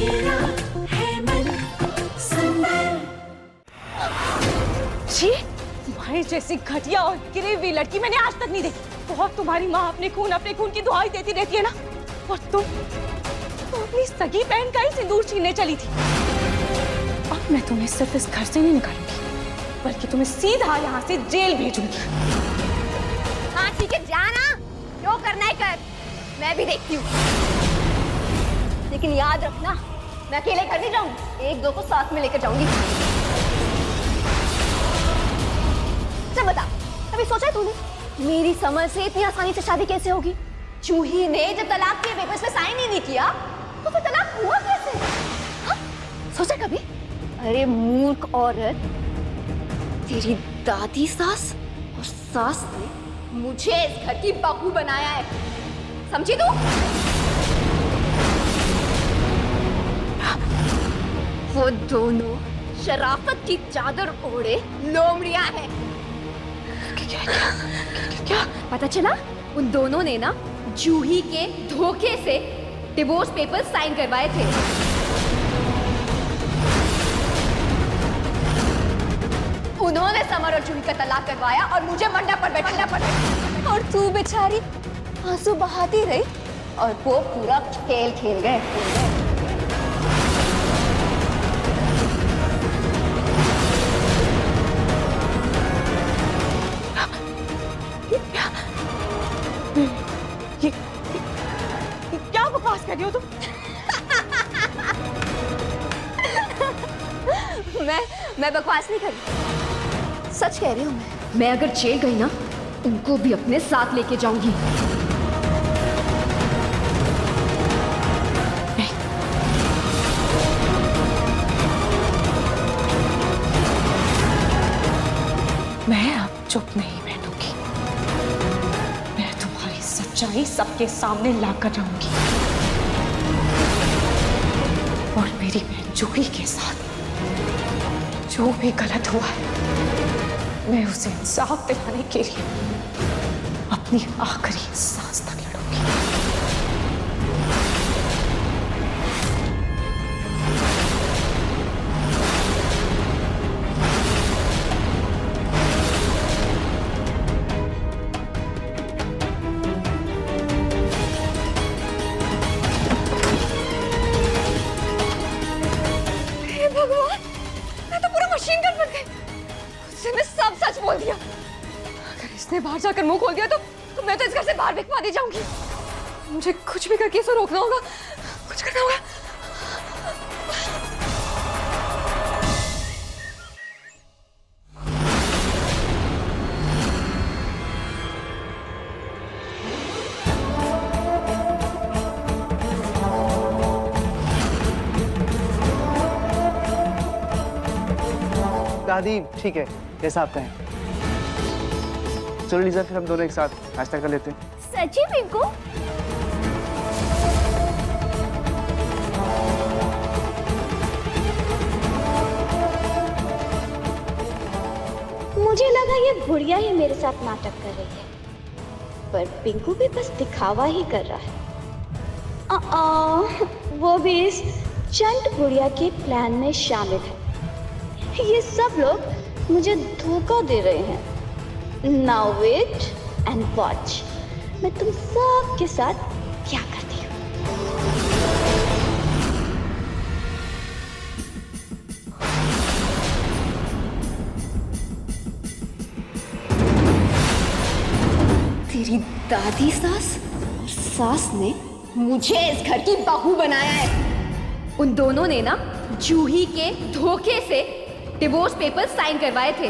मेरा है मन सुंदर। जी, तुम्हारी जैसी घटिया और गिरी हुई लड़की मैंने आज तक नहीं देखी। बहुत तुम्हारी माँ अपने खून की दुहाई देती रहती है ना, और तुम अपनी सगी बहन का ही सिंदूर छीनने चली थी। अब मैं तुम्हें सिर्फ इस घर से नहीं निकालूंगी, बल्कि तुम्हें सीधा यहाँ से जेल भेजूंगी। हाँ ठीक है, जाना, जो करना है कर, मैं भी देखती हूँ। लेकिन याद रखना, मैं अकेले घर नहीं जाऊंगी, एक दो को साथ में लेकर जाऊंगी। चल बता, कभी सोचा है तूने मेरी समझ से इतनी आसानी से शादी कैसे होगी? जूही ने जब तलाक के पेपर्स पे साइन ही नहीं किया, तो फिर तलाक हुआ कैसे? हाँ? सोचा कभी? अरे मूर्ख औरत, तेरी दादी सास और सास ने मुझे इस घर की बहू बनाया है, समझी तू? वो दोनों शराफत की चादर ओढ़े लोमड़ियां हैं। क्या पता चला? उन दोनों ने ना जूही के धोखे से डिवोर्स पेपर साइन करवाए थे। उन्होंने समर और जूही का तलाक करवाया और मुझे मंडप पर बैठा। और तू बेचारी आंसू बहाती रही और वो पूरा खेल खेल गए। क्या बकवास कर रही हो तुम? मैं बकवास नहीं कर रही, सच कह रही हूँ। मैं अगर जेल गई ना, उनको भी अपने साथ लेके जाऊंगी। मैं अब चुप नहीं बैठूंगी, मैं तुम्हारी सच्चाई सबके सामने लाकर जाऊंगी। और मेरी बहन जूही के साथ जो भी गलत हुआ है, मैं उसे इंसाफ दिलाने के लिए अपनी आखिरी सांस तक लड़ूंगी। भगवान, मैं तो पूरा मशीन गन बन गई। उससे मैं सब सच बोल दिया। अगर इसने बाहर जाकर मुंह खोल दिया तो मैं तो इस घर से बाहर भिखवा दी जाऊंगी। मुझे कुछ भी करके इसे रोकना होगा, कुछ करना होगा। दादी ठीक है, जैसा आप कहें। चलो लीजा, फिर हम दोनों एक साथ नाश्ता कर लेते हैं। सच्ची पिंकू? मुझे लगा ये बुढ़िया ही मेरे साथ नाटक कर रही है, पर पिंकू भी बस दिखावा ही कर रहा है। वो भी इस चंट बुढ़िया के प्लान में शामिल है। ये सब लोग मुझे धोखा दे रहे हैं। नाउ वेट एंड वॉच, मैं तुम सब के साथ क्या करती हूँ। तेरी दादी सास और सास ने मुझे इस घर की बहू बनाया है। उन दोनों ने ना जूही के धोखे से डिवोर्स पेपर साइन करवाए थे।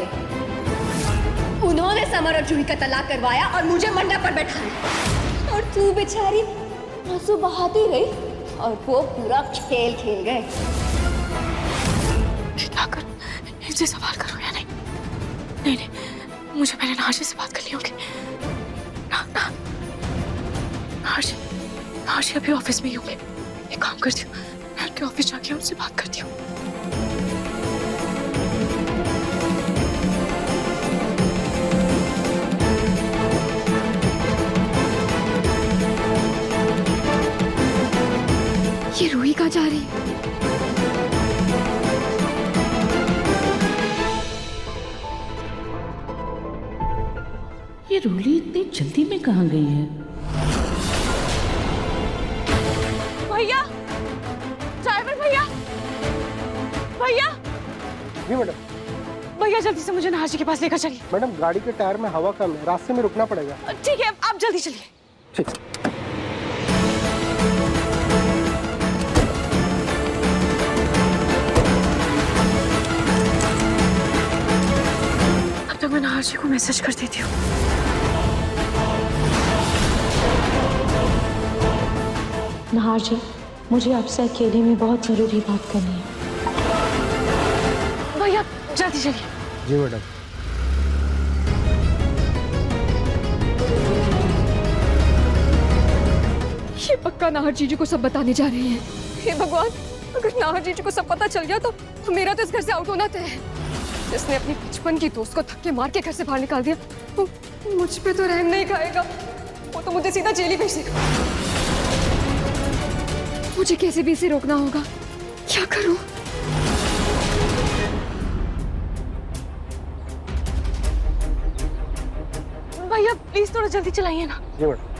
उन्होंने समर और जूही का तलाक करवाया और मुझे मंडप पर बैठाया। और तू बेचारी आंसू बहाती रही और वो पूरा खेल खेल गए। क्या करूं? इनसे सवाल करूं या नहीं? नहीं, मुझे पहले नाशी से बात करनी होगी। नाशी अभी ऑफिस में ही होंगे। एक काम करती हूँ, मैं उनके ऑफिस जाके उनसे बात करती हूँ। ये रूही कहाँ जा रही है? ये रूही इतनी जल्दी में कहाँ गई है? भैया, ड्राइवर भैया, भैया, जी मैडम। भैया जल्दी से मुझे नहार जी के पास लेकर चलिए। मैडम गाड़ी के टायर में हवा कम है, रास्ते में रुकना पड़ेगा। ठीक है, आप जल्दी चलिए। ठीक। अब तक मैं नहार जी को मैसेज कर देती हूँ। नहार जी, मुझे आपसे अकेले में बहुत जरूरी बात करनी है। भैया जल्दी चलिए। जी मैडम। ये पक्का नाहर जीजू को सब बताने जा रही है। हे भगवान, अगर नाहर जीजू को सब पता चल गया तो मेरा तो इस घर से आउट होना तय है। जिसने अपनी बचपन की दोस्त को धक्के मार के घर से बाहर निकाल दिया, वो मुझ पे तो रहम नहीं खाएगा। वो तो मुझे सीधा जेल ही भेज देगा। मुझे कैसे भी इसे रोकना होगा। क्या करूं? भैया प्लीज थोड़ा जल्दी चलाइए ना। जी मैडम।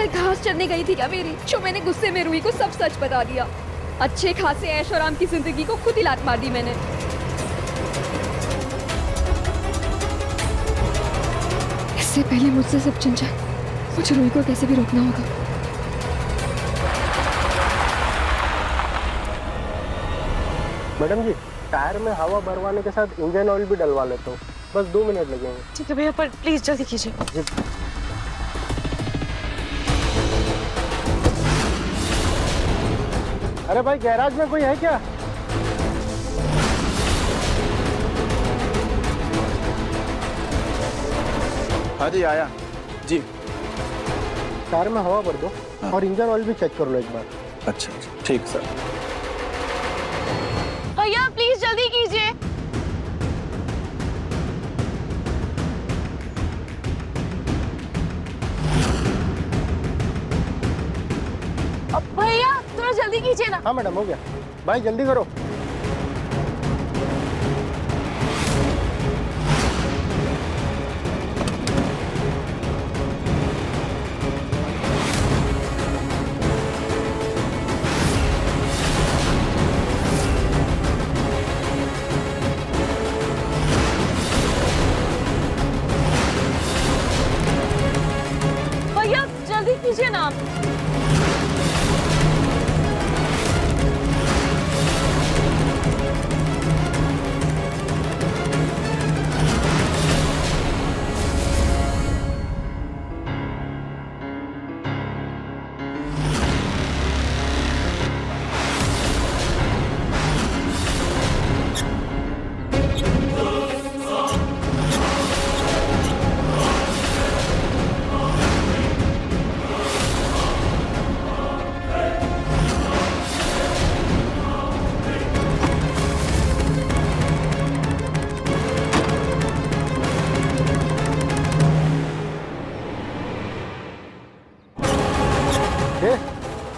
घास चरने गई थी क्या मेरी, जो मैंने गुस्से में रूही को सब सच बता दिया। अच्छे खासे ऐश और आराम की जिंदगी को खुद ही लात मार दी मैंने। इससे पहले मुझसे सब चिन जाए, मुझे रूही को कैसे भी रोकना होगा। मैडम जी, टायर में हवा भरवाने के साथ इंजन ऑयल भी डलवा लेता हूँ, बस 2 मिनट लगेंगे। ठीक है भैया, पर प्लीज जल्दी कीजिए। जी। अरे भाई, गैराज में कोई है क्या? हाँ जी आया जी। टायर में हवा भर दो। हाँ। और इंजन ऑयल भी चेक कर लो एक बार। अच्छा ठीक सर। भैया प्लीज जल्दी कीजिए। भैया थोड़ा जल्दी कीजिए ना। हाँ मैडम, हो गया। भाई जल्दी करो। भैया जल्दी कीजिए ना।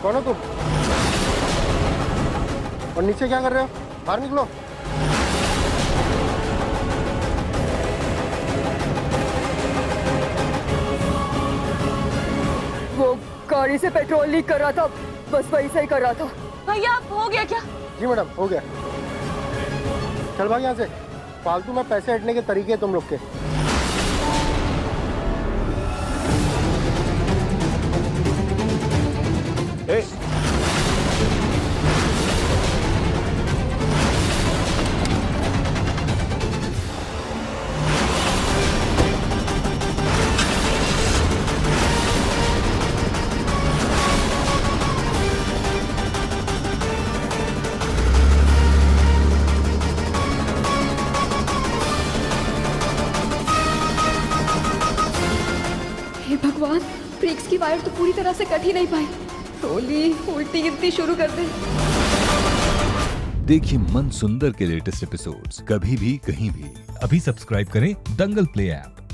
कौन हो तुम? और नीचे क्या कर रहे हो? बाहर निकलो। वो गाड़ी से पेट्रोल लीक कर रहा था, बस वही सही कर रहा था। भैया हो गया क्या? जी मैडम, हो गया। चल भाग यहाँ से। फालतू में पैसे हटने के तरीके तुम लोग के। हे भगवान, ब्रेक्स की वायर तो पूरी तरह से कट ही नहीं पाई। रोली उल्टी गिनती शुरू कर दे। देखिए मन सुंदर के लेटेस्ट एपिसोड्स कभी भी कहीं भी। अभी सब्सक्राइब करें दंगल प्ले ऐप।